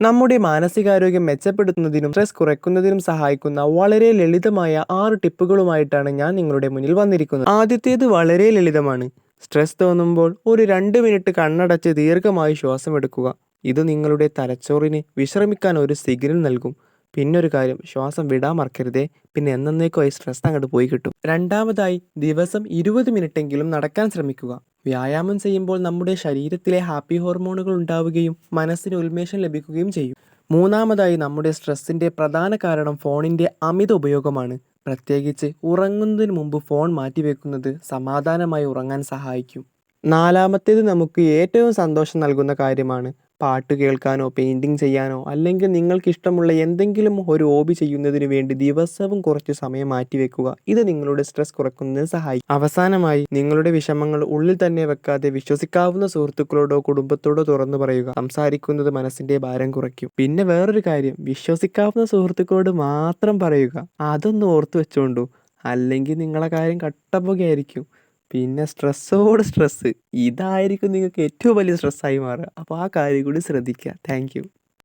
നമ്മുടെ മാനസികാരോഗ്യം മെച്ചപ്പെടുത്തുന്നതിനും സ്ട്രെസ് കുറയ്ക്കുന്നതിനും സഹായിക്കുന്ന വളരെ ലളിതമായ 6 ടിപ്പുകളുമായിട്ടാണ് ഞാൻ നിങ്ങളുടെ മുന്നിൽ വന്നിരിക്കുന്നത്. ആദ്യത്തേത് വളരെ ലളിതമാണ്. സ്ട്രെസ് തോന്നുമ്പോൾ ഒരു 2 മിനിറ്റ് കണ്ണടച്ച് ദീർഘമായി ശ്വാസമെടുക്കുക. ഇത് നിങ്ങളുടെ തലച്ചോറിന് വിശ്രമിക്കാൻ ഒരു സിഗ്നൽ നൽകും. പിന്നൊരു കാര്യം, ശ്വാസം വിടാൻ മറക്കരുതേ. പിന്നെ എന്നേക്കുമായി സ്ട്രെസ് അങ്ങോട്ട് പോയി കിട്ടും. രണ്ടാമതായി, ദിവസം 20 മിനിറ്റെങ്കിലും നടക്കാൻ ശ്രമിക്കുക. വ്യായാമം ചെയ്യുമ്പോൾ നമ്മുടെ ശരീരത്തിലെ ഹാപ്പി ഹോർമോണുകൾ ഉണ്ടാവുകയും മനസ്സിന് ഉന്മേഷം ലഭിക്കുകയും ചെയ്യും. മൂന്നാമതായി, നമ്മുടെ സ്ട്രെസ്സിൻ്റെ പ്രധാന കാരണം ഫോണിൻ്റെ അമിത ഉപയോഗമാണ്. പ്രത്യേകിച്ച് ഉറങ്ങുന്നതിന് മുമ്പ് ഫോൺ മാറ്റിവെക്കുന്നത് സമാധാനമായി ഉറങ്ങാൻ സഹായിക്കും. നാലാമത്തേത് നമുക്ക് ഏറ്റവും സന്തോഷം നൽകുന്ന കാര്യമാണ്. പാട്ട് കേൾക്കാനോ പെയിൻറ്റിങ് ചെയ്യാനോ അല്ലെങ്കിൽ നിങ്ങൾക്കിഷ്ടമുള്ള എന്തെങ്കിലും ഒരു ഹോബി ചെയ്യുന്നതിന് വേണ്ടി ദിവസവും കുറച്ച് സമയം മാറ്റിവെക്കുക. ഇത് നിങ്ങളുടെ സ്ട്രെസ് കുറയ്ക്കുന്നതിന് സഹായിക്കും. അവസാനമായി, നിങ്ങളുടെ വിഷമങ്ങൾ ഉള്ളിൽ തന്നെ വെക്കാതെ വിശ്വസിക്കാവുന്ന സുഹൃത്തുക്കളോടോ കുടുംബത്തോടോ തുറന്നു പറയുക. സംസാരിക്കുന്നത് മനസ്സിൻ്റെ ഭാരം കുറയ്ക്കും. പിന്നെ വേറൊരു കാര്യം, വിശ്വസിക്കാവുന്ന സുഹൃത്തുക്കളോട് മാത്രം പറയുക. അതൊന്ന് ഓർത്തു വെച്ചോണ്ടു, അല്ലെങ്കിൽ നിങ്ങളെ കാര്യം കട്ടപ്പുകയായിരിക്കും. പിന്നെ സ്ട്രെസ്സോട് സ്ട്രെസ്സ്, ഇതായിരിക്കും നിങ്ങൾക്ക് ഏറ്റവും വലിയ സ്ട്രെസ്സായി മാറുക. അപ്പോൾ ആ കാര്യം കൂടി ശ്രദ്ധിക്കുക. Thank you.